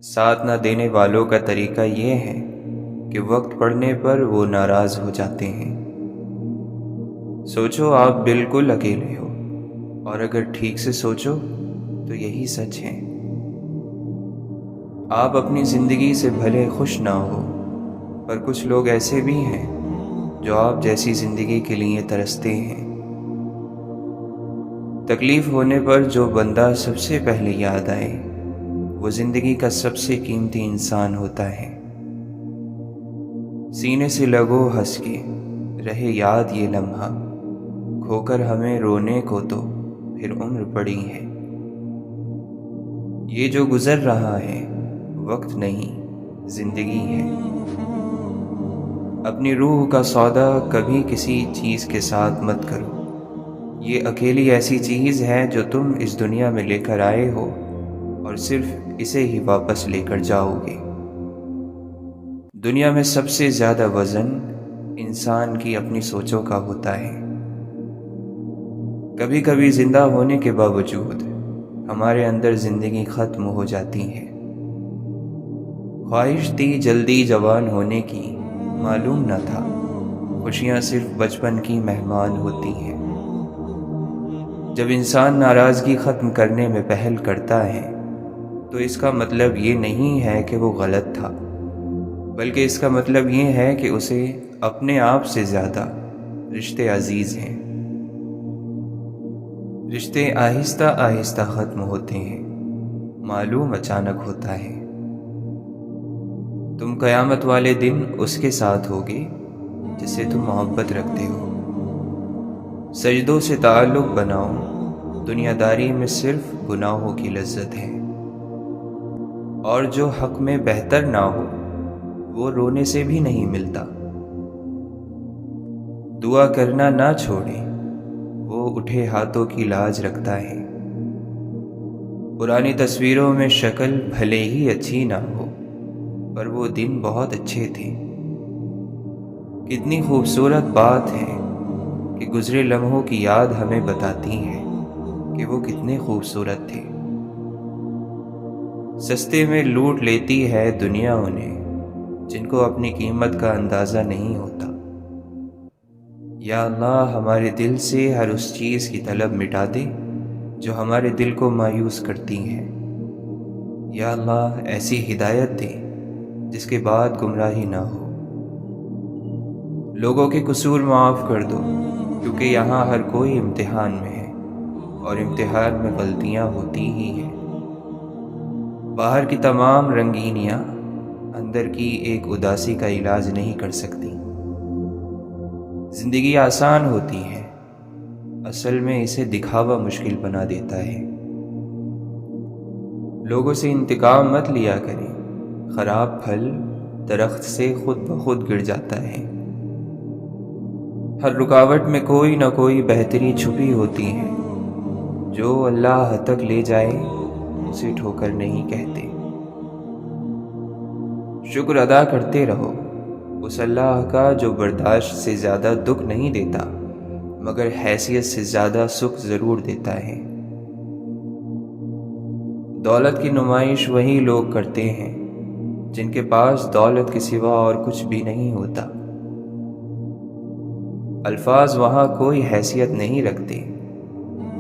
ساتھ نہ دینے والوں کا طریقہ یہ ہے کہ وقت پڑنے پر وہ ناراض ہو جاتے ہیں۔ سوچو آپ بالکل اکیلے ہو، اور اگر ٹھیک سے سوچو تو یہی سچ ہے۔ آپ اپنی زندگی سے بھلے خوش نہ ہو، پر کچھ لوگ ایسے بھی ہیں جو آپ جیسی زندگی کے لیے ترستے ہیں۔ تکلیف ہونے پر جو بندہ سب سے پہلے یاد آئے وہ زندگی کا سب سے قیمتی انسان ہوتا ہے۔ سینے سے لگو ہنس کے، رہے یاد یہ لمحہ، کھو کر ہمیں رونے کو تو پھر عمر پڑی ہے۔ یہ جو گزر رہا ہے وقت نہیں، زندگی ہے۔ اپنی روح کا سودا کبھی کسی چیز کے ساتھ مت کرو۔ یہ اکیلی ایسی چیز ہے جو تم اس دنیا میں لے کر آئے ہو، اور صرف اسے ہی واپس لے کر جاؤ گے۔ دنیا میں سب سے زیادہ وزن انسان کی اپنی سوچوں کا ہوتا ہے۔ کبھی کبھی زندہ ہونے کے باوجود ہمارے اندر زندگی ختم ہو جاتی ہے۔ خواہش تھی جلدی جوان ہونے کی، معلوم نہ تھا خوشیاں صرف بچپن کی مہمان ہوتی ہیں۔ جب انسان ناراضگی ختم کرنے میں پہل کرتا ہے تو اس کا مطلب یہ نہیں ہے کہ وہ غلط تھا، بلکہ اس کا مطلب یہ ہے کہ اسے اپنے آپ سے زیادہ رشتے عزیز ہیں۔ رشتے آہستہ آہستہ ختم ہوتے ہیں، معلوم اچانک ہوتا ہے۔ تم قیامت والے دن اس کے ساتھ ہوگے جس سے تم محبت رکھتے ہو۔ سجدوں سے تعلق بناؤ، دنیا داری میں صرف گناہوں کی لذت ہے۔ اور جو حق میں بہتر نہ ہو وہ رونے سے بھی نہیں ملتا۔ دعا کرنا نہ چھوڑیں، وہ اٹھے ہاتھوں کی لاج رکھتا ہے۔ پرانی تصویروں میں شکل بھلے ہی اچھی نہ ہو، پر وہ دن بہت اچھے تھے۔ کتنی خوبصورت بات ہے کہ گزرے لمحوں کی یاد ہمیں بتاتی ہے کہ وہ کتنے خوبصورت تھے۔ سستے میں لوٹ لیتی ہے دنیا انہیں جن کو اپنی قیمت کا اندازہ نہیں ہوتا۔ یا اللہ ہمارے دل سے ہر اس چیز کی طلب مٹا دے جو ہمارے دل کو مایوس کرتی ہے۔ یا اللہ ایسی ہدایت دے جس کے بعد گمراہی نہ ہو۔ لوگوں کے قصور معاف کر دو، کیونکہ یہاں ہر کوئی امتحان میں ہے، اور امتحان میں غلطیاں ہوتی ہی ہیں۔ باہر کی تمام رنگینیاں اندر کی ایک اداسی کا علاج نہیں کر سکتی۔ زندگی آسان ہوتی ہے، اصل میں اسے دکھاوا مشکل بنا دیتا ہے۔ لوگوں سے انتقام مت لیا کریں، خراب پھل درخت سے خود بخود گر جاتا ہے۔ ہر رکاوٹ میں کوئی نہ کوئی بہتری چھپی ہوتی ہے۔ جو اللہ تک لے جائے اسے ٹھوکر نہیں کہتے۔ شکر ادا کرتے رہو اس اللہ کا جو برداشت سے زیادہ دکھ نہیں دیتا، مگر حیثیت سے زیادہ سکھ ضرور دیتا ہے۔ دولت کی نمائش وہی لوگ کرتے ہیں جن کے پاس دولت کے سوا اور کچھ بھی نہیں ہوتا۔ الفاظ وہاں کوئی حیثیت نہیں رکھتے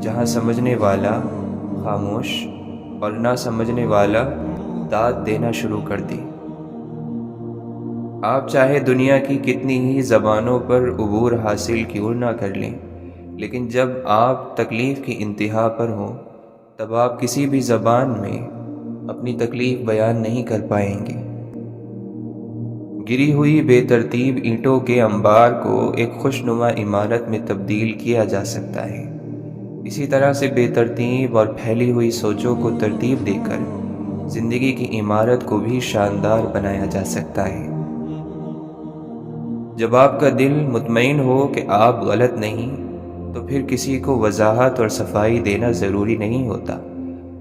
جہاں سمجھنے والا خاموش اور نہ سمجھنے والا داد دینا شروع کر دے۔ آپ چاہے دنیا کی کتنی ہی زبانوں پر عبور حاصل کیوں نہ کر لیں، لیکن جب آپ تکلیف کی انتہا پر ہوں تب آپ کسی بھی زبان میں اپنی تکلیف بیان نہیں کر پائیں گے۔ گری ہوئی بے ترتیب اینٹوں کے انبار کو ایک خوشنما عمارت میں تبدیل کیا جا سکتا ہے۔ اسی طرح سے بے ترتیب اور پھیلی ہوئی سوچوں کو ترتیب دے کر زندگی کی عمارت کو بھی شاندار بنایا جا سکتا ہے۔ جب آپ کا دل مطمئن ہو کہ آپ غلط نہیں، تو پھر کسی کو وضاحت اور صفائی دینا ضروری نہیں ہوتا،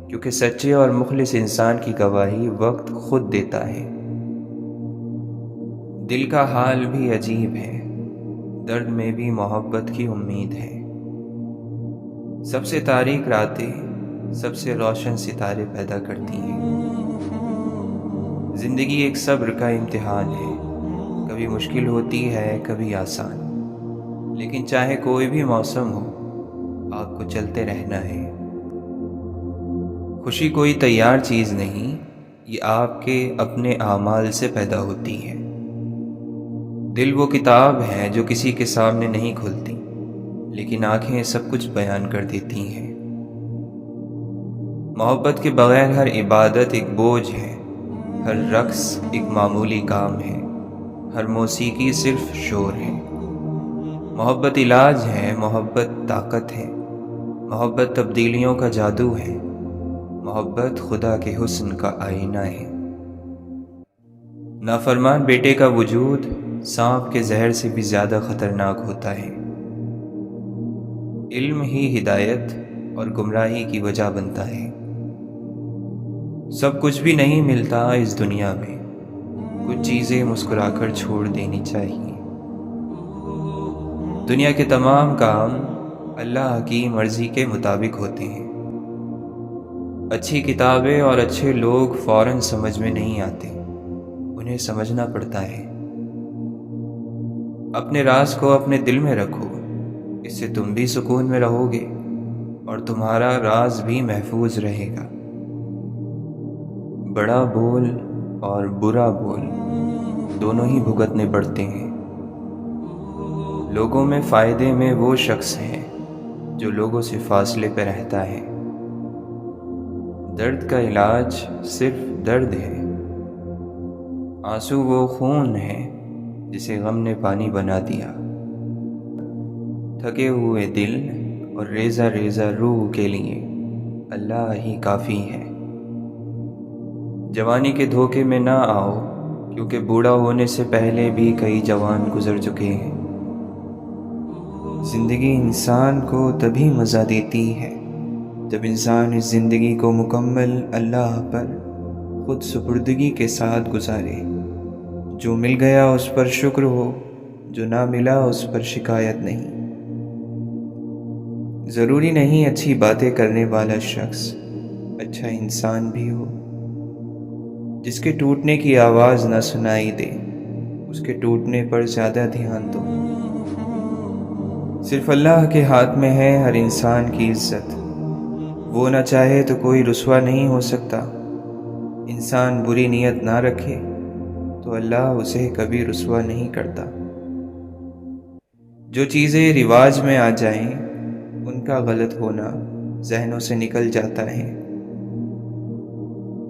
کیونکہ سچے اور مخلص انسان کی گواہی وقت خود دیتا ہے۔ دل کا حال بھی عجیب ہے، درد میں بھی محبت کی امید ہے۔ سب سے تاریک راتیں سب سے روشن ستارے پیدا کرتی ہیں۔ زندگی ایک صبر کا امتحان ہے، کبھی مشکل ہوتی ہے کبھی آسان، لیکن چاہے کوئی بھی موسم ہو آپ کو چلتے رہنا ہے۔ خوشی کوئی تیار چیز نہیں، یہ آپ کے اپنے اعمال سے پیدا ہوتی ہے۔ دل وہ کتاب ہے جو کسی کے سامنے نہیں کھلتی، لیکن آنکھیں سب کچھ بیان کر دیتی ہیں۔ محبت کے بغیر ہر عبادت ایک بوجھ ہے، ہر رقص ایک معمولی کام ہے، ہر موسیقی صرف شور ہے۔ محبت علاج ہے، محبت طاقت ہے، محبت تبدیلیوں کا جادو ہے، محبت خدا کے حسن کا آئینہ ہے۔ نافرمان بیٹے کا وجود سانپ کے زہر سے بھی زیادہ خطرناک ہوتا ہے۔ علم ہی ہدایت اور گمراہی کی وجہ بنتا ہے۔ سب کچھ بھی نہیں ملتا اس دنیا میں، کچھ چیزیں مسکرا کر چھوڑ دینی چاہیے۔ دنیا کے تمام کام اللہ کی مرضی کے مطابق ہوتے ہیں۔ اچھی کتابیں اور اچھے لوگ فوراً سمجھ میں نہیں آتے، انہیں سمجھنا پڑتا ہے۔ اپنے راز کو اپنے دل میں رکھو، اس سے تم بھی سکون میں رہو گے اور تمہارا راز بھی محفوظ رہے گا۔ بڑا بول اور برا بول دونوں ہی بھگتنے پڑتے ہیں۔ لوگوں میں فائدے میں وہ شخص ہے جو لوگوں سے فاصلے پہ رہتا ہے۔ درد کا علاج صرف درد ہے، آنسو وہ خون ہے جسے غم نے پانی بنا دیا۔ تھکے ہوئے دل اور ریزہ ریزہ روح کے لیے اللہ ہی کافی ہے۔ جوانی کے دھوکے میں نہ آؤ، کیونکہ بوڑھا ہونے سے پہلے بھی کئی جوان گزر چکے ہیں۔ زندگی انسان کو تبھی مزہ دیتی ہے جب انسان اس زندگی کو مکمل اللہ پر خود سپردگی کے ساتھ گزارے۔ جو مل گیا اس پر شکر ہو، جو نہ ملا اس پر شکایت نہیں۔ ضروری نہیں اچھی باتیں کرنے والا شخص اچھا انسان بھی ہو۔ جس کے ٹوٹنے کی آواز نہ سنائی دے، اس کے ٹوٹنے پر زیادہ دھیان دو۔ صرف اللہ کے ہاتھ میں ہے ہر انسان کی عزت، وہ نہ چاہے تو کوئی رسوا نہیں ہو سکتا۔ انسان بری نیت نہ رکھے تو اللہ اسے کبھی رسوا نہیں کرتا۔ جو چیزیں رواج میں آ جائیں ان کا غلط ہونا ذہنوں سے نکل جاتا ہے۔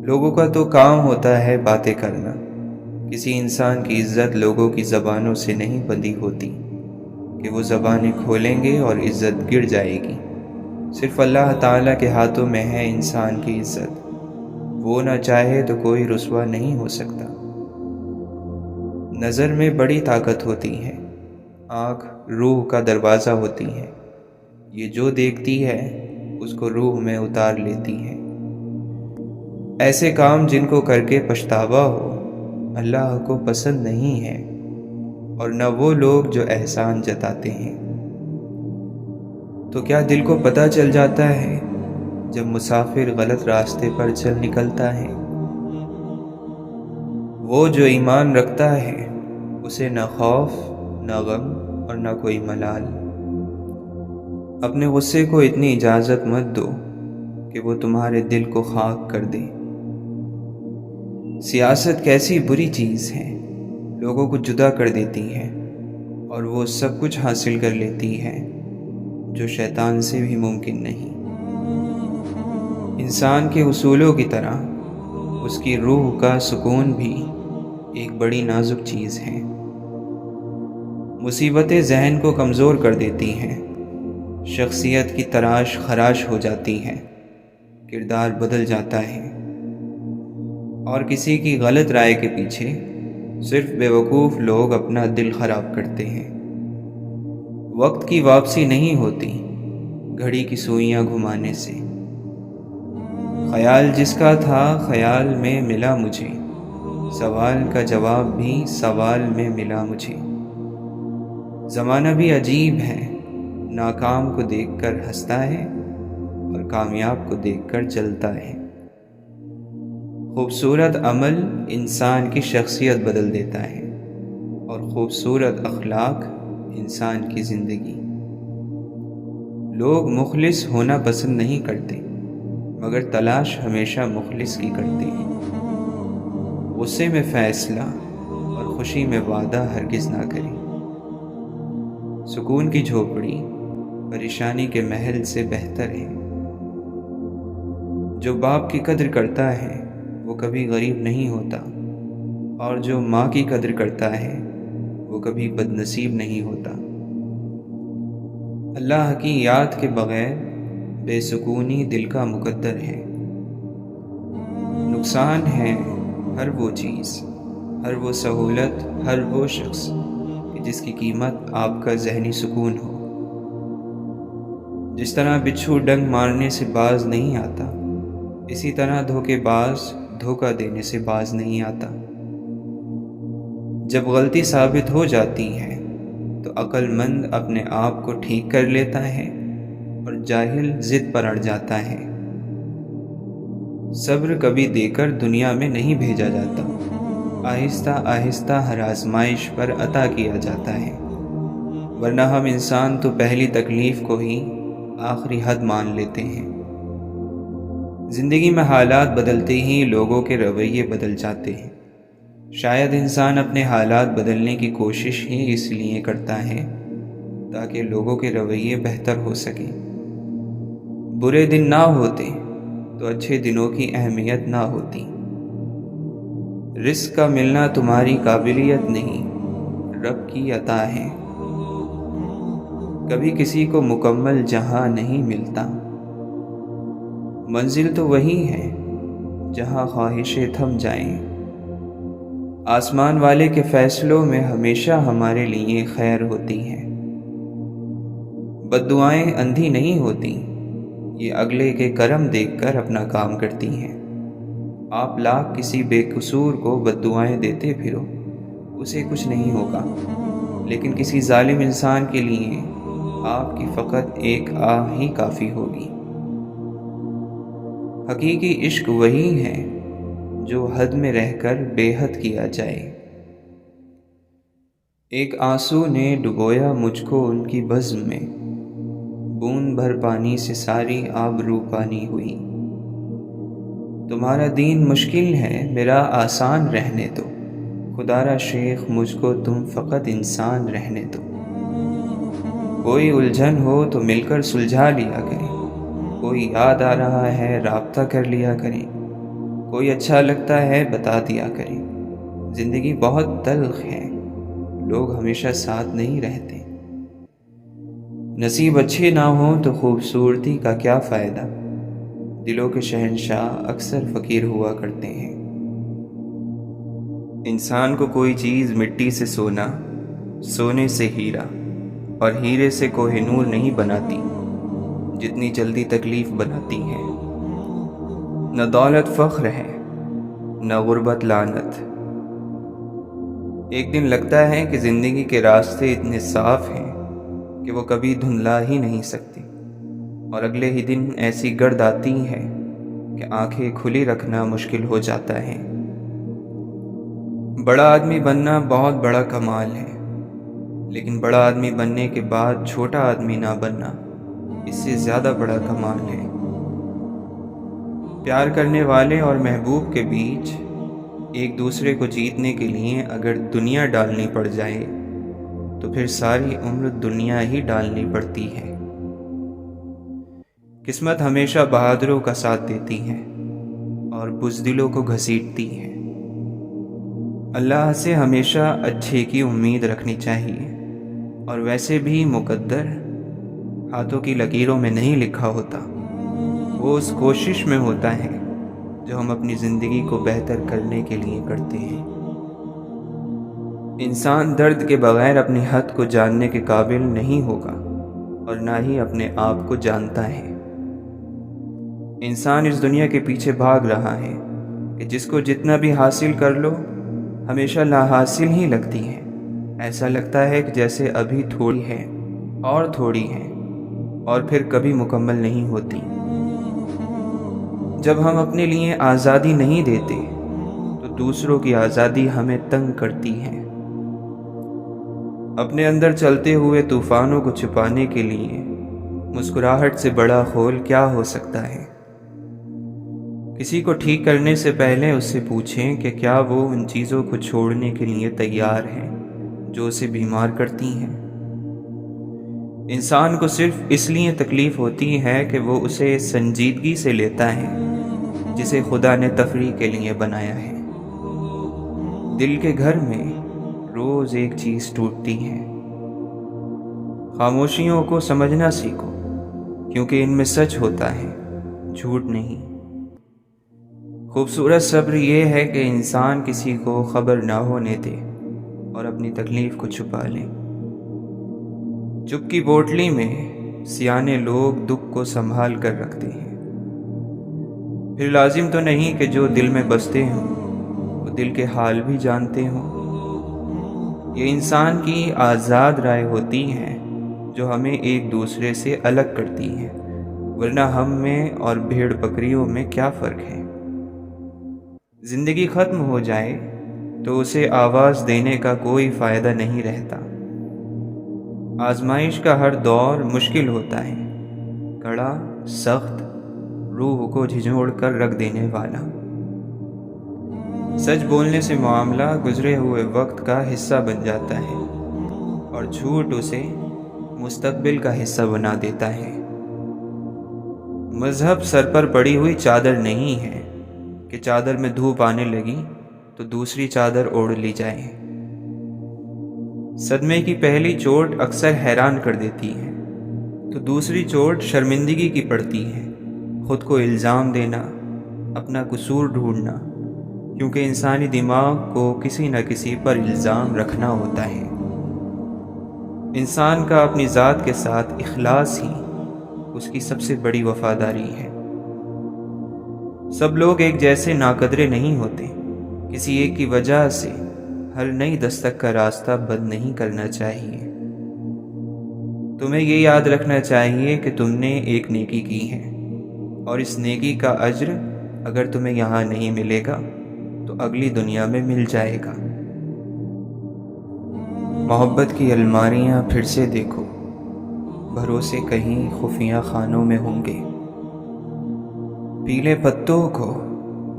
لوگوں کا تو کام ہوتا ہے باتیں کرنا، کسی انسان کی عزت لوگوں کی زبانوں سے نہیں بندھی ہوتی کہ وہ زبانیں کھولیں گے اور عزت گر جائے گی۔ صرف اللہ تعالیٰ کے ہاتھوں میں ہے انسان کی عزت، وہ نہ چاہے تو کوئی رسوا نہیں ہو سکتا۔ نظر میں بڑی طاقت ہوتی ہے، آنکھ روح کا دروازہ ہوتی ہے، یہ جو دیکھتی ہے اس کو روح میں اتار لیتی ہے۔ ایسے کام جن کو کر کے پچھتاوا ہو اللہ کو پسند نہیں ہے، اور نہ وہ لوگ جو احسان جتاتے ہیں۔ تو کیا دل کو پتہ چل جاتا ہے جب مسافر غلط راستے پر چل نکلتا ہے؟ وہ جو ایمان رکھتا ہے اسے نہ خوف نہ غم اور نہ کوئی ملال۔ اپنے غصے کو اتنی اجازت مت دو کہ وہ تمہارے دل کو خاک کر دے۔ سیاست کیسی بری چیز ہے، لوگوں کو جدا کر دیتی ہے اور وہ سب کچھ حاصل کر لیتی ہے جو شیطان سے بھی ممکن نہیں۔ انسان کے اصولوں کی طرح اس کی روح کا سکون بھی ایک بڑی نازک چیز ہے۔ مصیبتیں ذہن کو کمزور کر دیتی ہیں، شخصیت کی تراش خراش ہو جاتی ہے، کردار بدل جاتا ہے، اور کسی کی غلط رائے کے پیچھے صرف بیوقوف لوگ اپنا دل خراب کرتے ہیں۔ وقت کی واپسی نہیں ہوتی گھڑی کی سوئیاں گھمانے سے۔ خیال جس کا تھا خیال میں ملا مجھے، سوال کا جواب بھی سوال میں ملا مجھے۔ زمانہ بھی عجیب ہے، ناکام کو دیکھ کر ہنستا ہے اور کامیاب کو دیکھ کر جلتا ہے۔ خوبصورت عمل انسان کی شخصیت بدل دیتا ہے اور خوبصورت اخلاق انسان کی زندگی۔ لوگ مخلص ہونا پسند نہیں کرتے، مگر تلاش ہمیشہ مخلص کی کرتے ہیں۔ غصے میں فیصلہ اور خوشی میں وعدہ ہرگز نہ کریں۔ سکون کی جھوپڑی پریشانی کے محل سے بہتر ہے۔ جو باپ کی قدر کرتا ہے وہ کبھی غریب نہیں ہوتا، اور جو ماں کی قدر کرتا ہے وہ کبھی بد نصیب نہیں ہوتا۔ اللہ کی یاد کے بغیر بے سکونی دل کا مقدر ہے۔ نقصان ہے ہر وہ چیز، ہر وہ سہولت، ہر وہ شخص کہ جس کی قیمت آپ کا ذہنی سکون ہو۔ جس طرح بچھو ڈنگ مارنے سے باز نہیں آتا، اسی طرح دھوکے باز دھوکہ دینے سے باز نہیں آتا۔ جب غلطی ثابت ہو جاتی ہے تو عقل مند اپنے آپ کو ٹھیک کر لیتا ہے اور جاہل ضد پر اڑ جاتا ہے۔ صبر کبھی دے کر دنیا میں نہیں بھیجا جاتا، آہستہ آہستہ ہر آزمائش پر عطا کیا جاتا ہے، ورنہ ہم انسان تو پہلی تکلیف کو ہی آخری حد مان لیتے ہیں۔ زندگی میں حالات بدلتے ہی لوگوں کے رویے بدل جاتے ہیں۔ شاید انسان اپنے حالات بدلنے کی کوشش ہی اس لیے کرتا ہے تاکہ لوگوں کے رویے بہتر ہو سکیں۔ برے دن نہ ہوتے تو اچھے دنوں کی اہمیت نہ ہوتی۔ رزق کا ملنا تمہاری قابلیت نہیں، رب کی عطا ہے۔ کبھی کسی کو مکمل جہاں نہیں ملتا، منزل تو وہی ہے جہاں خواہشیں تھم جائیں۔ آسمان والے کے فیصلوں میں ہمیشہ ہمارے لیے خیر ہوتی ہے۔ بد دعائیں اندھی نہیں ہوتی، یہ اگلے کے کرم دیکھ کر اپنا کام کرتی ہیں۔ آپ لاکھ کسی بے قصور کو بد دعائیں دیتے پھرو، اسے کچھ نہیں ہوگا، لیکن کسی ظالم انسان کے لیے آپ کی فقط ایک آہ ہی کافی ہوگی۔ حقیقی عشق وہی ہے جو حد میں رہ کر بے حد کیا جائے۔ ایک آنسو نے ڈبویا مجھ کو ان کی بزم میں، بوند بھر پانی سے ساری آبرو پانی ہوئی۔ تمہارا دین مشکل ہے، میرا آسان رہنے دو، خدا را شیخ مجھ کو تم فقط انسان رہنے دو۔ کوئی الجھن ہو تو مل کر سلجھا لیا کریں، کوئی یاد آ رہا ہے رابطہ کر لیا کریں، کوئی اچھا لگتا ہے بتا دیا کریں۔ زندگی بہت تلخ ہے، لوگ ہمیشہ ساتھ نہیں رہتے۔ نصیب اچھے نہ ہوں تو خوبصورتی کا کیا فائدہ، دلوں کے شہنشاہ اکثر فقیر ہوا کرتے ہیں۔ انسان کو کوئی چیز مٹی سے سونا، سونے سے ہیرا اور ہیرے سے کوہ نور نہیں بناتی جتنی جلدی تکلیف بناتی ہے۔ نہ دولت فخر ہے، نہ غربت لعنت۔ ایک دن لگتا ہے کہ زندگی کے راستے اتنے صاف ہیں کہ وہ کبھی دھندلا ہی نہیں سکتی، اور اگلے ہی دن ایسی گرد آتی ہے کہ آنکھیں کھلی رکھنا مشکل ہو جاتا ہے۔ بڑا آدمی بننا بہت بڑا کمال ہے، لیکن بڑا آدمی بننے کے بعد چھوٹا آدمی نہ بننا اس سے زیادہ بڑا کمال ہے۔ پیار کرنے والے اور محبوب کے بیچ ایک دوسرے کو جیتنے کے لیے اگر دنیا ڈالنی پڑ جائے تو پھر ساری عمر دنیا ہی ڈالنی پڑتی ہے۔ قسمت ہمیشہ بہادروں کا ساتھ دیتی ہے اور بزدلوں کو گھسیٹتی ہے۔ اللہ سے ہمیشہ اچھے کی امید رکھنی چاہیے، اور ویسے بھی مقدر ہاتھوں کی لکیروں میں نہیں لکھا ہوتا، وہ اس کوشش میں ہوتا ہے جو ہم اپنی زندگی کو بہتر کرنے کے لیے کرتے ہیں۔ انسان درد کے بغیر اپنی حد کو جاننے کے قابل نہیں ہوگا اور نہ ہی اپنے آپ کو جانتا ہے۔ انسان اس دنیا کے پیچھے بھاگ رہا ہے کہ جس کو جتنا بھی حاصل کر لو ہمیشہ لا حاصل ہی لگتی ہے۔ ایسا لگتا ہے کہ جیسے ابھی تھوڑی ہے اور تھوڑی ہے اور پھر کبھی مکمل نہیں ہوتی۔ جب ہم اپنے لیے آزادی نہیں دیتے تو دوسروں کی آزادی ہمیں تنگ کرتی ہے۔ اپنے اندر چلتے ہوئے طوفانوں کو چھپانے کے لیے مسکراہٹ سے بڑا خول کیا ہو سکتا ہے؟ کسی کو ٹھیک کرنے سے پہلے اس سے پوچھیں کہ کیا وہ ان چیزوں کو چھوڑنے کے لیے تیار ہے جو اسے بیمار کرتی ہیں۔ انسان کو صرف اس لیے تکلیف ہوتی ہے کہ وہ اسے سنجیدگی سے لیتا ہے جسے خدا نے تفریح کے لیے بنایا ہے۔ دل کے گھر میں روز ایک چیز ٹوٹتی ہے۔ خاموشیوں کو سمجھنا سیکھو، کیونکہ ان میں سچ ہوتا ہے، جھوٹ نہیں۔ خوبصورت صبر یہ ہے کہ انسان کسی کو خبر نہ ہونے دے اور اپنی تکلیف کو چھپا لے۔ چپ کی بوٹلی میں سیانے لوگ دکھ کو سنبھال کر رکھتے ہیں۔ پھر لازم تو نہیں کہ جو دل میں بستے ہوں وہ دل کے حال بھی جانتے ہوں۔ یہ انسان کی آزاد رائے ہوتی ہے جو ہمیں ایک دوسرے سے الگ کرتی ہے، ورنہ ہم میں اور بھیڑ بکریوں میں کیا فرق ہے؟ زندگی ختم ہو جائے تو اسے آواز دینے کا کوئی فائدہ نہیں رہتا۔ آزمائش کا ہر دور مشکل ہوتا ہے، کڑا، سخت، روح کو جھنجھوڑ کر رکھ دینے والا۔ سچ بولنے سے معاملہ گزرے ہوئے وقت کا حصہ بن جاتا ہے اور جھوٹ اسے مستقبل کا حصہ بنا دیتا ہے۔ مذہب سر پر پڑی ہوئی چادر نہیں ہے کہ چادر میں دھوپ آنے لگی تو دوسری چادر اوڑھ لی جائے۔ صدمے کی پہلی چوٹ اکثر حیران کر دیتی ہے تو دوسری چوٹ شرمندگی کی پڑتی ہے۔ خود کو الزام دینا، اپنا قصور ڈھونڈنا، کیونکہ انسانی دماغ کو کسی نہ کسی پر الزام رکھنا ہوتا ہے۔ انسان کا اپنی ذات کے ساتھ اخلاص ہی اس کی سب سے بڑی وفاداری ہے۔ سب لوگ ایک جیسے ناقدرے نہیں ہوتے۔ کسی ایک کی وجہ سے ہر نئی دستک کا راستہ بند نہیں کرنا چاہیے۔ تمہیں یہ یاد رکھنا چاہیے کہ تم نے ایک نیکی کی ہے اور اس نیکی کا اجر اگر تمہیں یہاں نہیں ملے گا تو اگلی دنیا میں مل جائے گا۔ محبت کی الماریاں پھر سے دیکھو، بھروسے کہیں خفیہ خانوں میں ہوں گے۔ پیلے پتوں کو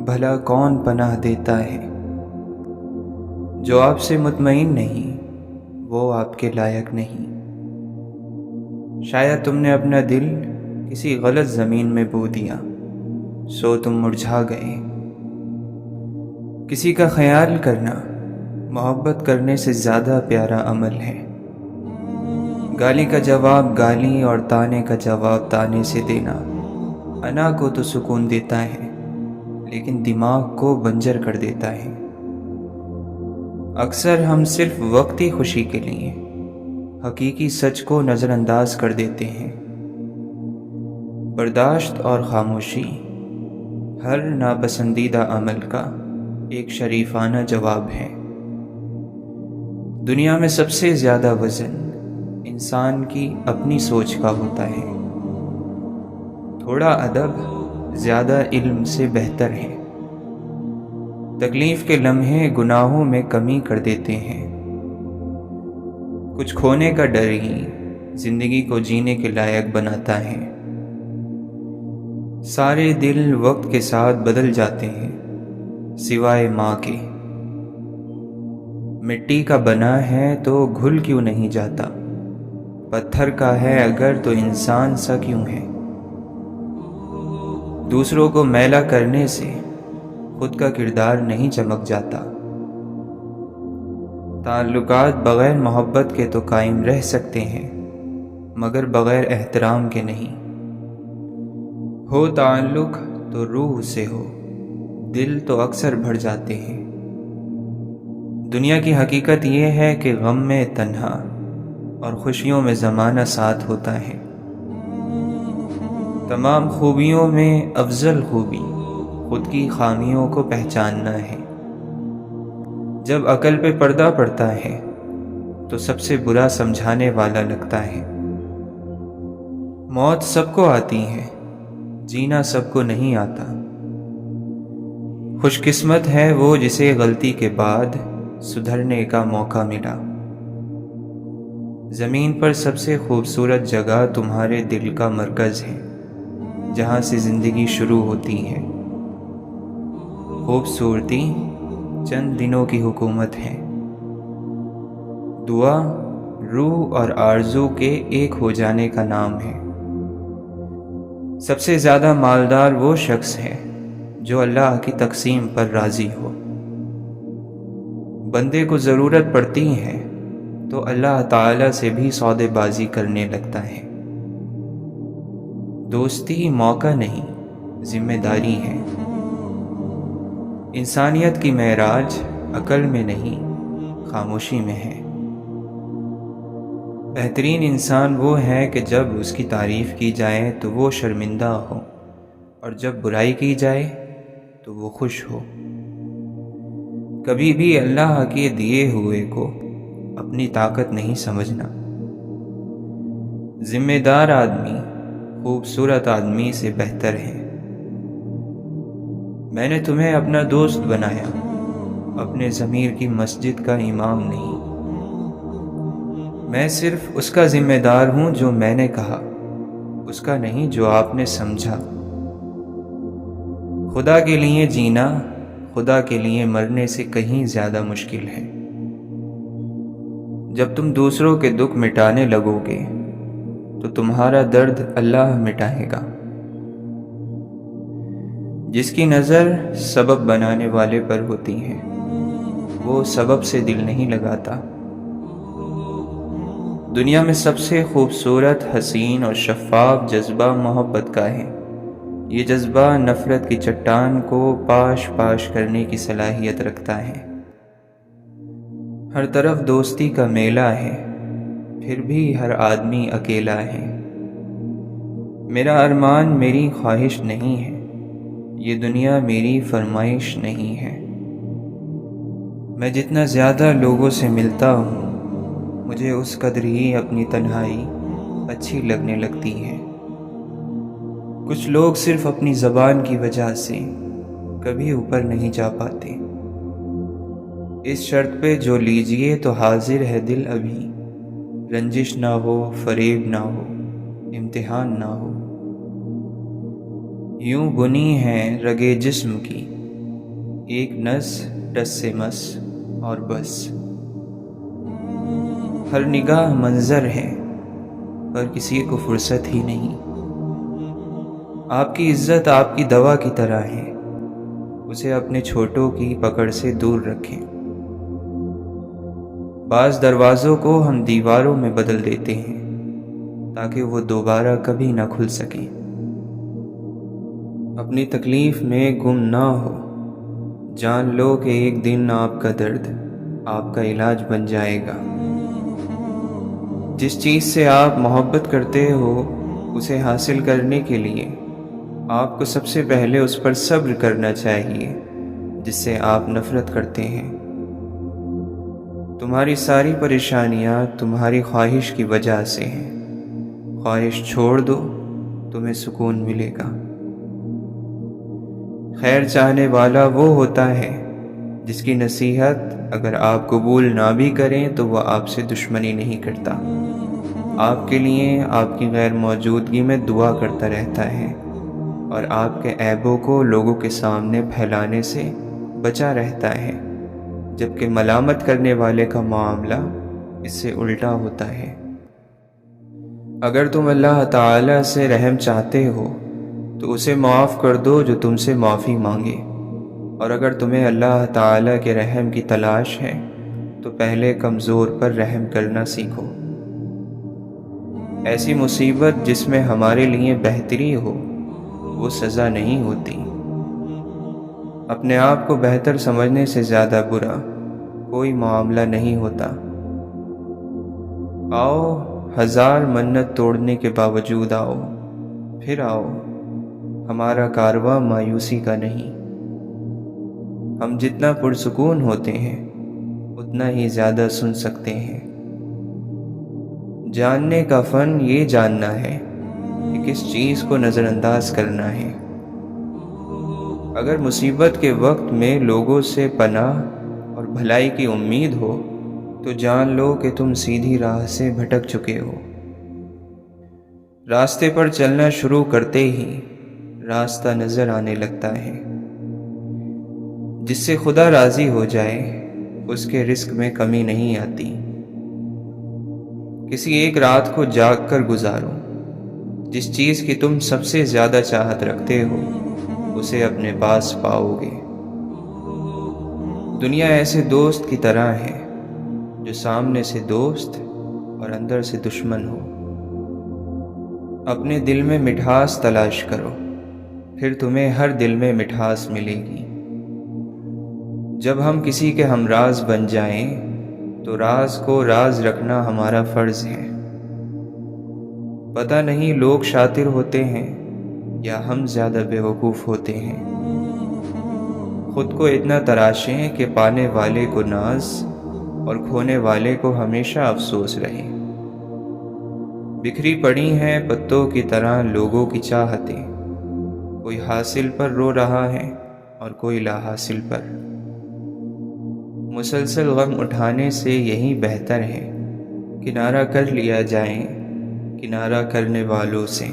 بھلا کون پناہ دیتا ہے؟ جو آپ سے مطمئن نہیں وہ آپ کے لائق نہیں۔ شاید تم نے اپنا دل کسی غلط زمین میں بو دیا، سو تم مرجھا گئے۔ کسی کا خیال کرنا محبت کرنے سے زیادہ پیارا عمل ہے۔ گالی کا جواب گالی اور تانے کا جواب تانے سے دینا انا کو تو سکون دیتا ہے لیکن دماغ کو بنجر کر دیتا ہے۔ اکثر ہم صرف وقتی خوشی کے لیے حقیقی سچ کو نظر انداز کر دیتے ہیں۔ برداشت اور خاموشی ہر ناپسندیدہ عمل کا ایک شریفانہ جواب ہے۔ دنیا میں سب سے زیادہ وزن انسان کی اپنی سوچ کا ہوتا ہے۔ تھوڑا ادب زیادہ علم سے بہتر ہے۔ تکلیف کے لمحے گناہوں میں کمی کر دیتے ہیں۔ کچھ کھونے کا ڈر ہی زندگی کو جینے کے لائق بناتا ہے۔ سارے دل وقت کے ساتھ بدل جاتے ہیں سوائے ماں کے۔ مٹی کا بنا ہے تو گھل کیوں نہیں جاتا؟ پتھر کا ہے اگر تو انسان سا کیوں ہے؟ دوسروں کو میلا کرنے سے خود کا کردار نہیں چمک جاتا۔ تعلقات بغیر محبت کے تو قائم رہ سکتے ہیں مگر بغیر احترام کے نہیں۔ ہو تعلق تو روح سے ہو، دل تو اکثر بھر جاتے ہیں۔ دنیا کی حقیقت یہ ہے کہ غم میں تنہا اور خوشیوں میں زمانہ ساتھ ہوتا ہے۔ تمام خوبیوں میں افضل خوبی خود کی خامیوں کو پہچاننا ہے۔ جب عقل پہ پردہ پڑتا ہے تو سب سے برا سمجھانے والا لگتا ہے۔ موت سب کو آتی ہے، جینا سب کو نہیں آتا۔ خوش قسمت ہے وہ جسے غلطی کے بعد سدھرنے کا موقع ملا۔ زمین پر سب سے خوبصورت جگہ تمہارے دل کا مرکز ہے، جہاں سے زندگی شروع ہوتی ہے۔ خوبصورتی چند دنوں کی حکومت ہے، دعا روح اور آرزو کے ایک ہو جانے کا نام ہے۔ سب سے زیادہ مالدار وہ شخص ہے جو اللہ کی تقسیم پر راضی ہو۔ بندے کو ضرورت پڑتی ہے تو اللہ تعالی سے بھی سودے بازی کرنے لگتا ہے۔ دوستی موقع نہیں، ذمہ داری ہے۔ انسانیت کی معراج عقل میں نہیں، خاموشی میں ہے۔ بہترین انسان وہ ہے کہ جب اس کی تعریف کی جائے تو وہ شرمندہ ہو، اور جب برائی کی جائے تو وہ خوش ہو۔ کبھی بھی اللہ کے دیے ہوئے کو اپنی طاقت نہیں سمجھنا۔ ذمہ دار آدمی خوبصورت آدمی سے بہتر ہے۔ میں نے تمہیں اپنا دوست بنایا، اپنے ضمیر کی مسجد کا امام نہیں۔ میں صرف اس کا ذمہ دار ہوں جو میں نے کہا، اس کا نہیں جو آپ نے سمجھا۔ خدا کے لیے جینا خدا کے لیے مرنے سے کہیں زیادہ مشکل ہے۔ جب تم دوسروں کے دکھ مٹانے لگو گے تو تمہارا درد اللہ مٹائے گا۔ جس کی نظر سبب بنانے والے پر ہوتی ہے، وہ سبب سے دل نہیں لگاتا۔ دنیا میں سب سے خوبصورت، حسین اور شفاف جذبہ محبت کا ہے۔ یہ جذبہ نفرت کی چٹان کو پاش پاش کرنے کی صلاحیت رکھتا ہے۔ ہر طرف دوستی کا میلہ ہے، پھر بھی ہر آدمی اکیلا ہے۔ میرا ارمان میری خواہش نہیں ہے، یہ دنیا میری فرمائش نہیں ہے۔ میں جتنا زیادہ لوگوں سے ملتا ہوں، مجھے اس قدر ہی اپنی تنہائی اچھی لگنے لگتی ہے۔ کچھ لوگ صرف اپنی زبان کی وجہ سے کبھی اوپر نہیں جا پاتے۔ اس شرط پہ جو لیجئے تو حاضر ہے دل ابھی، رنجش نہ ہو، فریب نہ ہو، امتحان نہ ہو۔ یوں بنی ہے رگے جسم کی ایک نس، ٹس سے مس اور بس۔ ہر نگاہ منظر ہے پر کسی کو فرصت ہی نہیں۔ آپ کی عزت آپ کی دوا کی طرح ہے، اسے اپنے چھوٹوں کی پکڑ سے دور رکھیں۔ بعض دروازوں کو ہم دیواروں میں بدل دیتے ہیں تاکہ وہ دوبارہ کبھی نہ کھل سکیں۔ اپنی تکلیف میں گم نہ ہو، جان لو کہ ایک دن آپ کا درد آپ کا علاج بن جائے گا۔ جس چیز سے آپ محبت کرتے ہو اسے حاصل کرنے کے لیے آپ کو سب سے پہلے اس پر صبر کرنا چاہیے جس سے آپ نفرت کرتے ہیں۔ تمہاری ساری پریشانیاں تمہاری خواہش کی وجہ سے ہیں۔ خواہش چھوڑ دو، تمہیں سکون ملے گا۔ خیر چاہنے والا وہ ہوتا ہے جس کی نصیحت اگر آپ قبول نہ بھی کریں تو وہ آپ سے دشمنی نہیں کرتا، آپ کے لیے آپ کی غیر موجودگی میں دعا کرتا رہتا ہے، اور آپ کے عیبوں کو لوگوں کے سامنے پھیلانے سے بچا رہتا ہے، جبکہ ملامت کرنے والے کا معاملہ اس سے الٹا ہوتا ہے۔ اگر تم اللہ تعالی سے رحم چاہتے ہو تو اسے معاف کر دو جو تم سے معافی مانگے، اور اگر تمہیں اللہ تعالی کے رحم کی تلاش ہے تو پہلے کمزور پر رحم کرنا سیکھو۔ ایسی مصیبت جس میں ہمارے لیے بہتری ہو وہ سزا نہیں ہوتی۔ اپنے آپ کو بہتر سمجھنے سے زیادہ برا کوئی معاملہ نہیں ہوتا۔ آؤ، ہزار منت توڑنے کے باوجود آؤ، پھر آؤ، ہمارا کارواں مایوسی کا نہیں۔ ہم جتنا پرسکون ہوتے ہیں اتنا ہی زیادہ سن سکتے ہیں۔ جاننے کا فن یہ جاننا ہے کہ کس چیز کو نظر انداز کرنا ہے۔ اگر مصیبت کے وقت میں لوگوں سے پناہ اور بھلائی کی امید ہو تو جان لو کہ تم سیدھی راہ سے بھٹک چکے ہو۔ راستے پر چلنا شروع کرتے ہی راستہ نظر آنے لگتا ہے۔ جس سے خدا راضی ہو جائے اس کے رزق میں کمی نہیں آتی۔ کسی ایک رات کو جاگ کر گزارو، جس چیز کی تم سب سے زیادہ چاہت رکھتے ہو اسے اپنے پاس پاؤ گے۔ دنیا ایسے دوست کی طرح ہے جو سامنے سے دوست اور اندر سے دشمن ہو۔ اپنے دل میں مٹھاس تلاش کرو، پھر تمہیں ہر دل میں مٹھاس ملے گی۔ جب ہم کسی کے ہمراز بن جائیں تو راز کو راز رکھنا ہمارا فرض ہے۔ پتہ نہیں لوگ شاطر ہوتے ہیں یا ہم زیادہ بیوقوف ہوتے ہیں۔ خود کو اتنا تراشیں کہ پانے والے کو ناز اور کھونے والے کو ہمیشہ افسوس رہے۔ بکھری پڑی ہیں پتوں کی طرح لوگوں کی چاہتیں، کوئی حاصل پر رو رہا ہے اور کوئی لا حاصل پر۔ مسلسل غم اٹھانے سے یہی بہتر ہے کنارہ کر لیا جائے کنارہ کرنے والوں سے۔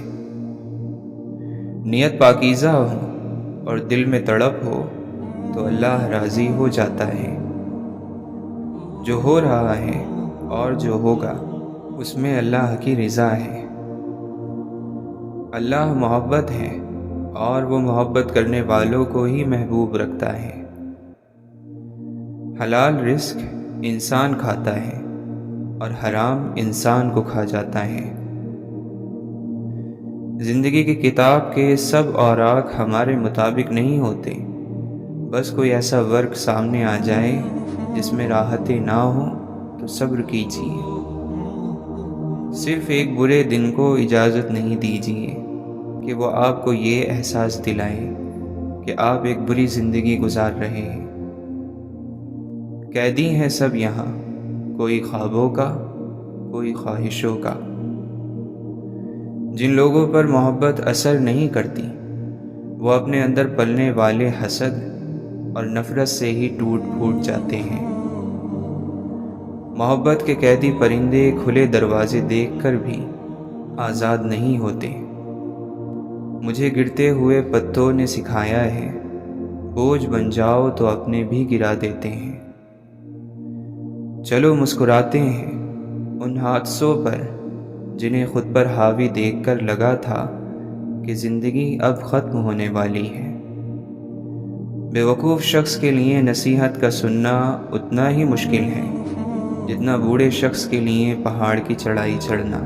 نیت پاکیزہ ہو اور دل میں تڑپ ہو تو اللہ راضی ہو جاتا ہے۔ جو ہو رہا ہے اور جو ہوگا اس میں اللہ کی رضا ہے۔ اللہ محبت ہے اور وہ محبت کرنے والوں کو ہی محبوب رکھتا ہے۔ حلال رزق انسان کھاتا ہے اور حرام انسان کو کھا جاتا ہے۔ زندگی کی کتاب کے سب اوراق ہمارے مطابق نہیں ہوتے، بس کوئی ایسا ورق سامنے آ جائے جس میں راحتیں نہ ہوں تو صبر کیجیے۔ صرف ایک برے دن کو اجازت نہیں دیجیے کہ وہ آپ کو یہ احساس دلائے کہ آپ ایک بری زندگی گزار رہے ہیں۔ قیدی ہیں سب یہاں، کوئی خوابوں کا کوئی خواہشوں کا۔ جن لوگوں پر محبت اثر نہیں کرتی وہ اپنے اندر پلنے والے حسد اور نفرت سے ہی ٹوٹ پھوٹ جاتے ہیں۔ محبت کے قیدی پرندے کھلے دروازے دیکھ کر بھی آزاد نہیں ہوتے۔ مجھے گرتے ہوئے پتوں نے سکھایا ہے بوجھ بن جاؤ تو اپنے بھی گرا دیتے ہیں۔ چلو مسکراتے ہیں ان حادثوں پر جنہیں خود پر حاوی دیکھ کر لگا تھا کہ زندگی اب ختم ہونے والی ہے۔ بیوقوف شخص کے لیے نصیحت کا سننا اتنا ہی مشکل ہے جتنا بوڑھے شخص کے لیے پہاڑ کی چڑھائی چڑھنا۔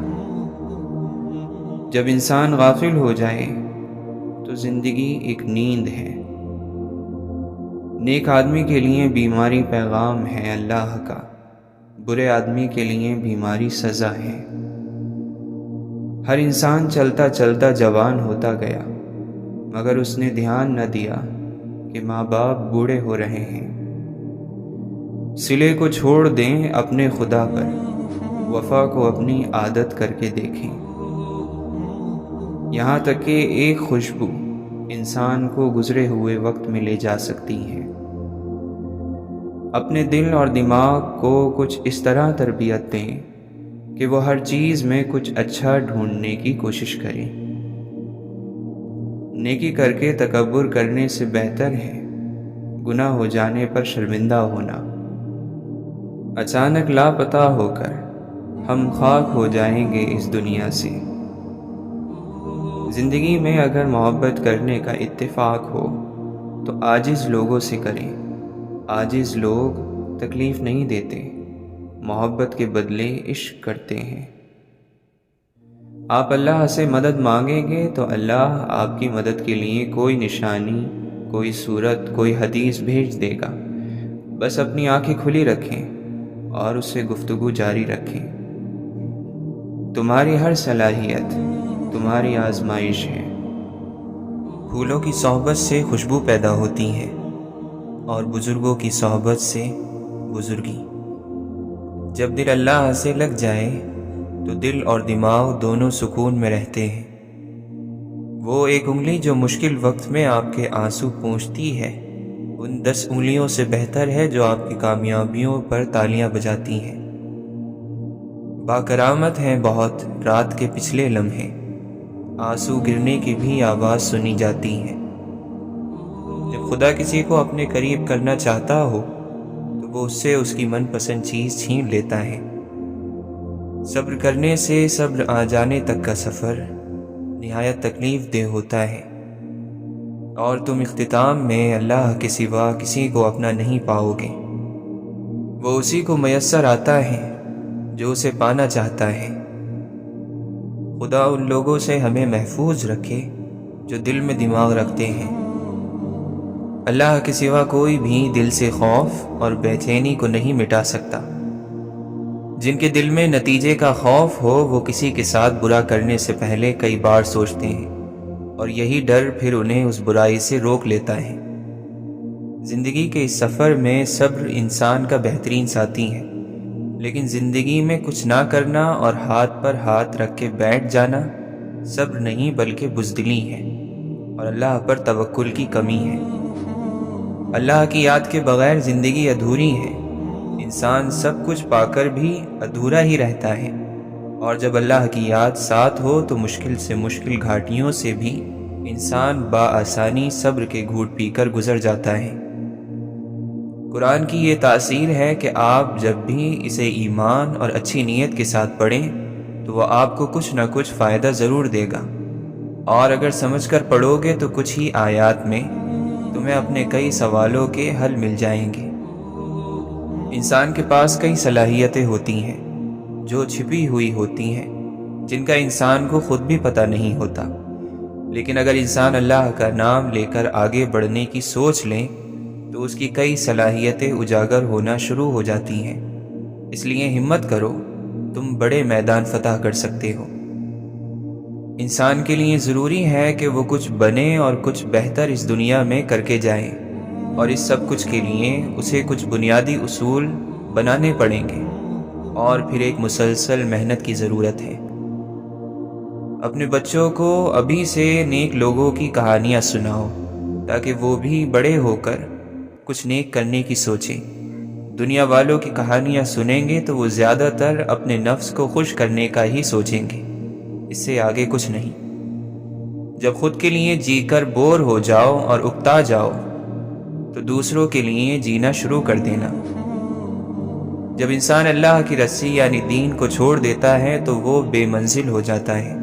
جب انسان غافل ہو جائے تو زندگی ایک نیند ہے۔ نیک آدمی کے لیے بیماری پیغام ہے اللہ کا، برے آدمی کے لیے بیماری سزا ہے۔ ہر انسان چلتا چلتا جوان ہوتا گیا، مگر اس نے دھیان نہ دیا کہ ماں باپ بوڑھے ہو رہے ہیں۔ صلے کو چھوڑ دیں اپنے خدا پر، وفا کو اپنی عادت کر کے دیکھیں۔ یہاں تک کہ ایک خوشبو انسان کو گزرے ہوئے وقت میں لے جا سکتی ہے۔ اپنے دل اور دماغ کو کچھ اس طرح تربیت دیں کہ وہ ہر چیز میں کچھ اچھا ڈھونڈنے کی کوشش کریں۔ نیکی کر کے تکبر کرنے سے بہتر ہے گناہ ہو جانے پر شرمندہ ہونا۔ اچانک لاپتہ ہو کر ہم خاک ہو جائیں گے اس دنیا سے۔ زندگی میں اگر محبت کرنے کا اتفاق ہو تو عاجز لوگوں سے کریں۔ عاجز لوگ تکلیف نہیں دیتے، محبت کے بدلے عشق کرتے ہیں۔ آپ اللہ سے مدد مانگیں گے تو اللہ آپ کی مدد کے لیے کوئی نشانی، کوئی صورت، کوئی حدیث بھیج دے گا۔ بس اپنی آنکھیں کھلی رکھیں اور اس سے گفتگو جاری رکھیں۔ تمہاری ہر صلاحیت تمہاری آزمائش ہے۔ پھولوں کی صحبت سے خوشبو پیدا ہوتی ہے اور بزرگوں کی صحبت سے بزرگی۔ جب دل اللہ سے لگ جائے تو دل اور دماغ دونوں سکون میں رہتے ہیں۔ وہ ایک انگلی جو مشکل وقت میں آپ کے آنسو پونچھتی ہے ان 10 انگلیوں سے بہتر ہے جو آپ کی کامیابیوں پر تالیاں بجاتی ہیں۔ باکرامت ہیں بہت رات کے پچھلے لمحے، آنسو گرنے کی بھی آواز سنی جاتی ہے۔ جب خدا کسی کو اپنے قریب کرنا چاہتا ہو تو وہ اس سے اس کی من پسند چیز چھین لیتا ہے۔ صبر کرنے سے صبر آ جانے تک کا سفر نہایت تکلیف دہ ہوتا ہے، اور تم اختتام میں اللہ کے سوا کسی کو اپنا نہیں پاؤ گے۔ وہ اسی کو میسر آتا ہے جو اسے پانا چاہتا ہے۔ خدا ان لوگوں سے ہمیں محفوظ رکھے جو دل میں دماغ رکھتے ہیں۔ اللہ کے سوا کوئی بھی دل سے خوف اور بے چینی کو نہیں مٹا سکتا۔ جن کے دل میں نتیجے کا خوف ہو وہ کسی کے ساتھ برا کرنے سے پہلے کئی بار سوچتے ہیں، اور یہی ڈر پھر انہیں اس برائی سے روک لیتا ہے۔ زندگی کے اس سفر میں صبر انسان کا بہترین ساتھی ہے، لیکن زندگی میں کچھ نہ کرنا اور ہاتھ پر ہاتھ رکھ کے بیٹھ جانا صبر نہیں بلکہ بزدلی ہے، اور اللہ پر توکل کی کمی ہے۔ اللہ کی یاد کے بغیر زندگی ادھوری ہے۔ انسان سب کچھ پا کر بھی ادھورا ہی رہتا ہے، اور جب اللہ کی یاد ساتھ ہو تو مشکل سے مشکل گھاٹیوں سے بھی انسان بآسانی صبر کے گھوٹ پی کر گزر جاتا ہے۔ قرآن کی یہ تاثیر ہے کہ آپ جب بھی اسے ایمان اور اچھی نیت کے ساتھ پڑھیں تو وہ آپ کو کچھ نہ کچھ فائدہ ضرور دے گا، اور اگر سمجھ کر پڑھو گے تو کچھ ہی آیات میں تمہیں اپنے کئی سوالوں کے حل مل جائیں گے۔ انسان کے پاس کئی صلاحیتیں ہوتی ہیں جو چھپی ہوئی ہوتی ہیں، جن کا انسان کو خود بھی پتہ نہیں ہوتا، لیکن اگر انسان اللہ کا نام لے کر آگے بڑھنے کی سوچ لیں تو اس کی کئی صلاحیتیں اجاگر ہونا شروع ہو جاتی ہیں۔ اس لیے ہمت کرو، تم بڑے میدان فتح کر سکتے ہو۔ انسان کے لیے ضروری ہے کہ وہ کچھ بنے اور کچھ بہتر اس دنیا میں کر کے جائے، اور اس سب کچھ کے لیے اسے کچھ بنیادی اصول بنانے پڑیں گے، اور پھر ایک مسلسل محنت کی ضرورت ہے۔ اپنے بچوں کو ابھی سے نیک لوگوں کی کہانیاں سناؤ تاکہ وہ بھی بڑے ہو کر کچھ نیک کرنے کی سوچیں۔ دنیا والوں کی کہانیاں سنیں گے تو وہ زیادہ تر اپنے نفس کو خوش کرنے کا ہی سوچیں گے، اس سے آگے کچھ نہیں۔ جب خود کے لیے جی کر بور ہو جاؤ اور اکتا جاؤ تو دوسروں کے لیے جینا شروع کر دینا۔ جب انسان اللہ کی رسی یعنی دین کو چھوڑ دیتا ہے تو وہ بے منزل ہو جاتا ہے،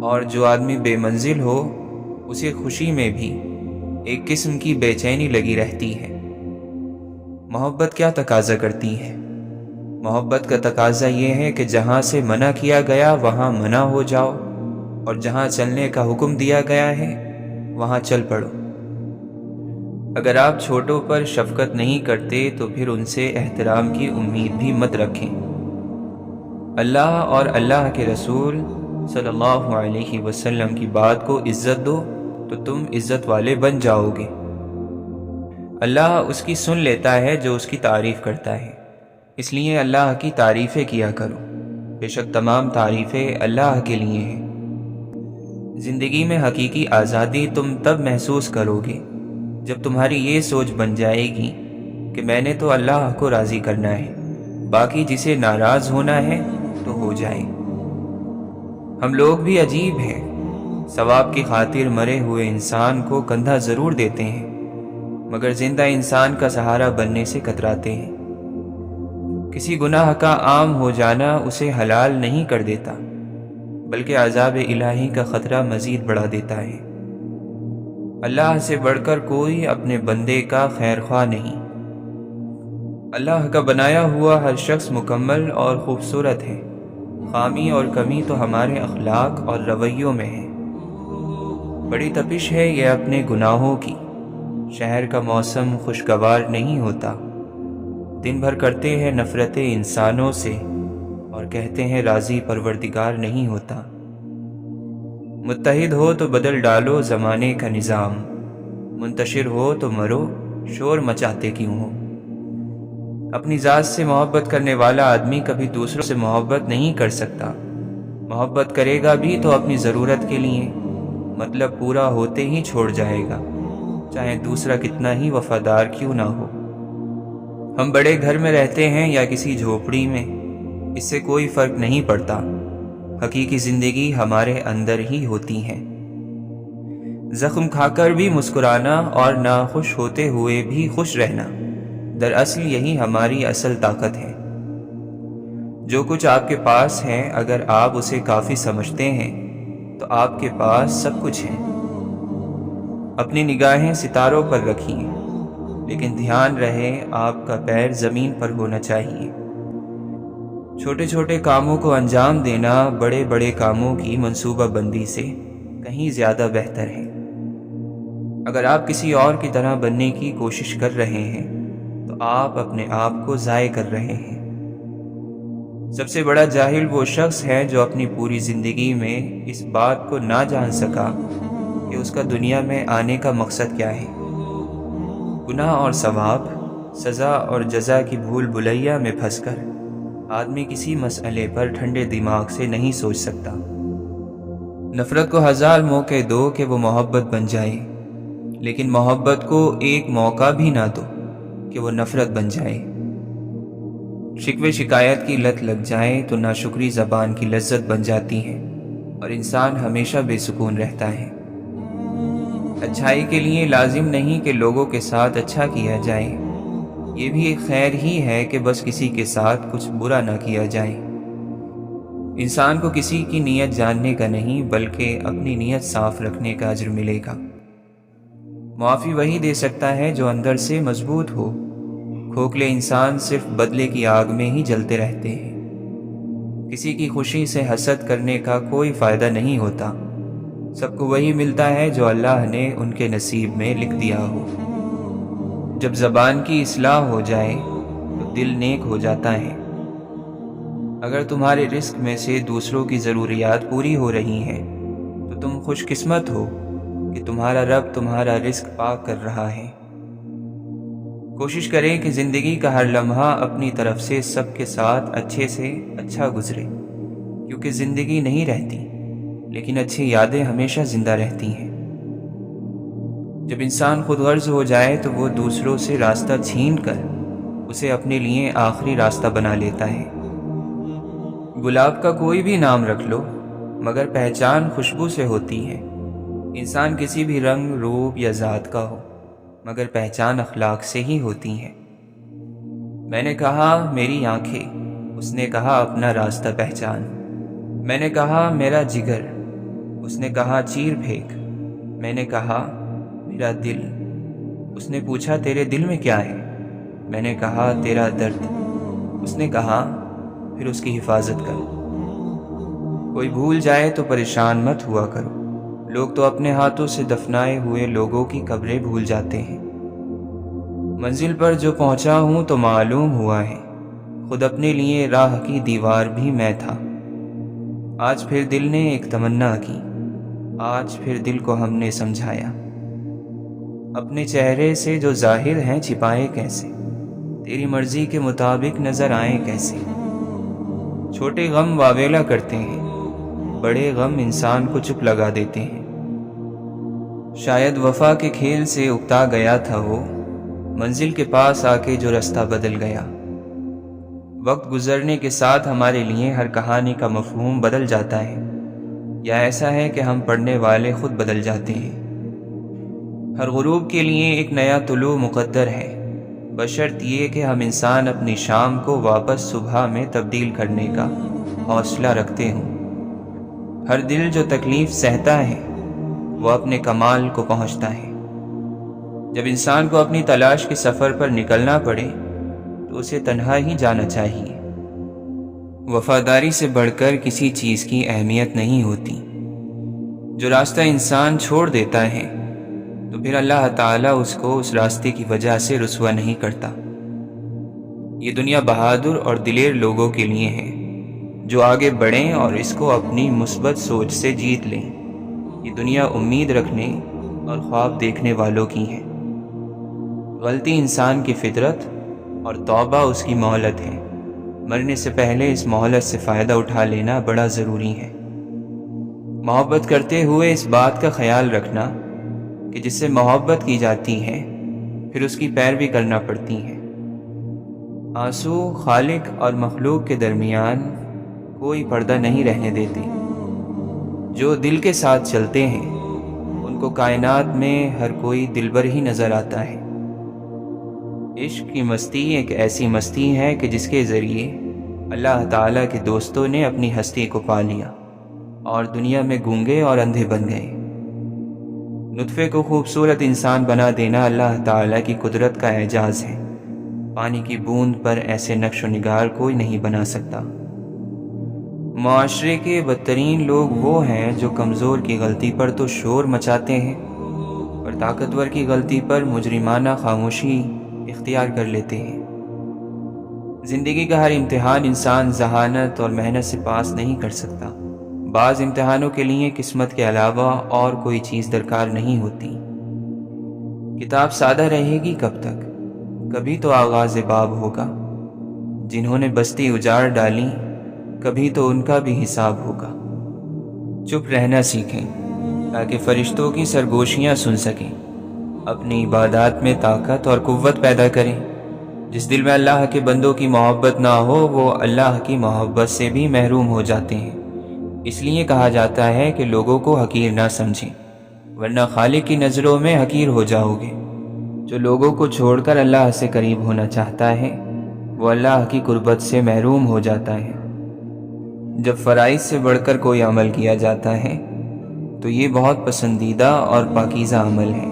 اور جو آدمی بے منزل ہو اسے خوشی میں بھی ایک قسم کی بے چینی لگی رہتی ہے۔ محبت کیا تقاضا کرتی ہے؟ محبت کا تقاضا یہ ہے کہ جہاں سے منع کیا گیا وہاں منع ہو جاؤ، اور جہاں چلنے کا حکم دیا گیا ہے وہاں چل پڑو۔ اگر آپ چھوٹوں پر شفقت نہیں کرتے تو پھر ان سے احترام کی امید بھی مت رکھیں۔ اللہ اور اللہ کے رسول صلی اللہ علیہ وسلم کی بات کو عزت دو تو تم عزت والے بن جاؤ گے۔ اللہ اس کی سن لیتا ہے جو اس کی تعریف کرتا ہے، اس لیے اللہ کی تعریفیں کیا کرو، بے شک تمام تعریفیں اللہ کے لیے ہیں۔ زندگی میں حقیقی آزادی تم تب محسوس کرو گے جب تمہاری یہ سوچ بن جائے گی کہ میں نے تو اللہ کو راضی کرنا ہے، باقی جسے ناراض ہونا ہے تو ہو جائے۔ ہم لوگ بھی عجیب ہیں، ثواب کی خاطر مرے ہوئے انسان کو کندھا ضرور دیتے ہیں، مگر زندہ انسان کا سہارا بننے سے کتراتے ہیں۔ کسی گناہ کا عام ہو جانا اسے حلال نہیں کر دیتا، بلکہ عذاب الہی کا خطرہ مزید بڑھا دیتا ہے۔ اللہ سے بڑھ کر کوئی اپنے بندے کا خیر خواہ نہیں۔ اللہ کا بنایا ہوا ہر شخص مکمل اور خوبصورت ہے، خامی اور کمی تو ہمارے اخلاق اور رویوں میں ہے۔ بڑی تپش ہے یہ اپنے گناہوں کی، شہر کا موسم خوشگوار نہیں ہوتا۔ دن بھر کرتے ہیں نفرتیں انسانوں سے اور کہتے ہیں راضی پروردگار نہیں ہوتا۔ متحد ہو تو بدل ڈالو زمانے کا نظام، منتشر ہو تو مرو شور مچاتے کیوں ہو۔ اپنی ذات سے محبت کرنے والا آدمی کبھی دوسروں سے محبت نہیں کر سکتا۔ محبت کرے گا بھی تو اپنی ضرورت کے لیے، مطلب پورا ہوتے ہی چھوڑ جائے گا، چاہے دوسرا کتنا ہی وفادار کیوں نہ ہو۔ ہم بڑے گھر میں رہتے ہیں یا کسی جھوپڑی میں، اس سے کوئی فرق نہیں پڑتا، حقیقی زندگی ہمارے اندر ہی ہوتی ہے۔ زخم کھا کر بھی مسکرانا اور ناخوش ہوتے ہوئے بھی خوش رہنا، دراصل یہی ہماری اصل طاقت ہے۔ جو کچھ آپ کے پاس ہے، اگر آپ اسے کافی سمجھتے ہیں تو آپ کے پاس سب کچھ ہے۔ اپنی نگاہیں ستاروں پر رکھیں، لیکن دھیان رہے آپ کا پیر زمین پر ہونا چاہیے۔ چھوٹے چھوٹے کاموں کو انجام دینا بڑے بڑے کاموں کی منصوبہ بندی سے کہیں زیادہ بہتر ہے۔ اگر آپ کسی اور کی طرح بننے کی کوشش کر رہے ہیں تو آپ اپنے آپ کو ضائع کر رہے ہیں۔ سب سے بڑا جاہل وہ شخص ہے جو اپنی پوری زندگی میں اس بات کو نہ جان سکا کہ اس کا دنیا میں آنے کا مقصد کیا ہے۔ گناہ اور ثواب، سزا اور جزا کی بھول بھلیا میں پھنس کر آدمی کسی مسئلے پر ٹھنڈے دماغ سے نہیں سوچ سکتا۔ نفرت کو 1000 موقع دو کہ وہ محبت بن جائے، لیکن محبت کو ایک موقع بھی نہ دو کہ وہ نفرت بن جائے۔ شکوے شکایت کی لت لگ جائے تو ناشکری زبان کی لذت بن جاتی ہے اور انسان ہمیشہ بے سکون رہتا ہے۔ اچھائی کے لیے لازم نہیں کہ لوگوں کے ساتھ اچھا کیا جائے، یہ بھی ایک خیر ہی ہے کہ بس کسی کے ساتھ کچھ برا نہ کیا جائے۔ انسان کو کسی کی نیت جاننے کا نہیں بلکہ اپنی نیت صاف رکھنے کا اجر ملے گا۔ معافی وہی دے سکتا ہے جو اندر سے مضبوط ہو۔ کھوکھلے انسان صرف بدلے کی آگ میں ہی جلتے رہتے ہیں۔ کسی کی خوشی سے حسد کرنے کا کوئی فائدہ نہیں ہوتا، سب کو وہی ملتا ہے جو اللہ نے ان کے نصیب میں لکھ دیا ہو۔ جب زبان کی اصلاح ہو جائے تو دل نیک ہو جاتا ہے۔ اگر تمہارے رزق میں سے دوسروں کی ضروریات پوری ہو رہی ہیں تو تم خوش قسمت ہو کہ تمہارا رب تمہارا رزق پاک کر رہا ہے۔ کوشش کریں کہ زندگی کا ہر لمحہ اپنی طرف سے سب کے ساتھ اچھے سے اچھا گزرے، کیونکہ زندگی نہیں رہتی لیکن اچھی یادیں ہمیشہ زندہ رہتی ہیں۔ جب انسان خود غرض ہو جائے تو وہ دوسروں سے راستہ چھین کر اسے اپنے لیے آخری راستہ بنا لیتا ہے۔ گلاب کا کوئی بھی نام رکھ لو، مگر پہچان خوشبو سے ہوتی ہے۔ انسان کسی بھی رنگ، روپ یا ذات کا ہو، مگر پہچان اخلاق سے ہی ہوتی ہے۔ میں نے کہا میری آنکھیں، اس نے کہا اپنا راستہ پہچان۔ میں نے کہا میرا جگر، اس نے کہا چیر پھینک۔ میں نے کہا میرا دل، اس نے پوچھا تیرے دل میں کیا ہے؟ میں نے کہا تیرا درد۔ اس نے کہا پھر اس کی حفاظت کرو۔ کوئی بھول جائے تو پریشان مت ہوا کرو، لوگ تو اپنے ہاتھوں سے دفنائے ہوئے لوگوں کی قبریں بھول جاتے ہیں۔ منزل پر جو پہنچا ہوں تو معلوم ہوا ہے، خود اپنے لیے راہ کی دیوار بھی میں تھا۔ آج پھر دل نے ایک تمنا کی، آج پھر دل کو ہم نے سمجھایا۔ اپنے چہرے سے جو ظاہر ہیں چھپائے کیسے، تیری مرضی کے مطابق نظر آئیں کیسے۔ چھوٹے غم واویلا کرتے ہیں، بڑے غم انسان کو چپ لگا دیتے ہیں۔ شاید وفا کے کھیل سے اکتا گیا تھا وہ، منزل کے پاس آ کے جو رستہ بدل گیا۔ وقت گزرنے کے ساتھ ہمارے لیے ہر کہانی کا مفہوم بدل جاتا ہے، یا ایسا ہے کہ ہم پڑھنے والے خود بدل جاتے ہیں۔ ہر غروب کے لیے ایک نیا طلوع مقدر ہے، بشرط یہ کہ ہم انسان اپنی شام کو واپس صبح میں تبدیل کرنے کا حوصلہ رکھتے ہوں۔ ہر دل جو تکلیف سہتا ہے وہ اپنے کمال کو پہنچتا ہے۔ جب انسان کو اپنی تلاش کے سفر پر نکلنا پڑے تو اسے تنہا ہی جانا چاہیے۔ وفاداری سے بڑھ کر کسی چیز کی اہمیت نہیں ہوتی۔ جو راستہ انسان چھوڑ دیتا ہے تو پھر اللہ تعالیٰ اس کو اس راستے کی وجہ سے رسوا نہیں کرتا۔ یہ دنیا بہادر اور دلیر لوگوں کے لیے ہے جو آگے بڑھیں اور اس کو اپنی مثبت سوچ سے جیت لیں۔ یہ دنیا امید رکھنے اور خواب دیکھنے والوں کی ہے۔ غلطی انسان کی فطرت اور توبہ اس کی مہلت ہے۔ مرنے سے پہلے اس مہلت سے فائدہ اٹھا لینا بڑا ضروری ہے۔ محبت کرتے ہوئے اس بات کا خیال رکھنا کہ جس سے محبت کی جاتی ہے پھر اس کی پیروی کرنا پڑتی ہے۔ آنسو خالق اور مخلوق کے درمیان کوئی پردہ نہیں رہنے دیتے۔ جو دل کے ساتھ چلتے ہیں ان کو کائنات میں ہر کوئی دلبر ہی نظر آتا ہے۔ عشق کی مستی ایک ایسی مستی ہے کہ جس کے ذریعے اللہ تعالیٰ کے دوستوں نے اپنی ہستی کو پا لیا اور دنیا میں گونگے اور اندھے بن گئے۔ نطفے کو خوبصورت انسان بنا دینا اللہ تعالیٰ کی قدرت کا اعجاز ہے۔ پانی کی بوند پر ایسے نقش و نگار کوئی نہیں بنا سکتا۔ معاشرے کے بدترین لوگ وہ ہیں جو کمزور کی غلطی پر تو شور مچاتے ہیں اور طاقتور کی غلطی پر مجرمانہ خاموشی اختیار کر لیتے ہیں۔ زندگی کا ہر امتحان انسان ذہانت اور محنت سے پاس نہیں کر سکتا۔ بعض امتحانوں کے لیے قسمت کے علاوہ اور کوئی چیز درکار نہیں ہوتی۔ کتاب سادہ رہے گی کب تک؟ کبھی تو آغاز باب ہوگا۔ جنہوں نے بستی اجاڑ ڈالی کبھی تو ان کا بھی حساب ہوگا۔ چپ رہنا سیکھیں تاکہ فرشتوں کی سرگوشیاں سن سکیں۔ اپنی عبادات میں طاقت اور قوت پیدا کریں۔ جس دل میں اللہ کے بندوں کی محبت نہ ہو وہ اللہ کی محبت سے بھی محروم ہو جاتے ہیں۔ اس لیے کہا جاتا ہے کہ لوگوں کو حقیر نہ سمجھیں ورنہ خالق کی نظروں میں حقیر ہو جاؤ گے۔ جو لوگوں کو چھوڑ کر اللہ سے قریب ہونا چاہتا ہے وہ اللہ کی قربت سے محروم ہو جاتا ہے۔ جب فرائض سے بڑھ کر کوئی عمل کیا جاتا ہے تو یہ بہت پسندیدہ اور پاکیزہ عمل ہے۔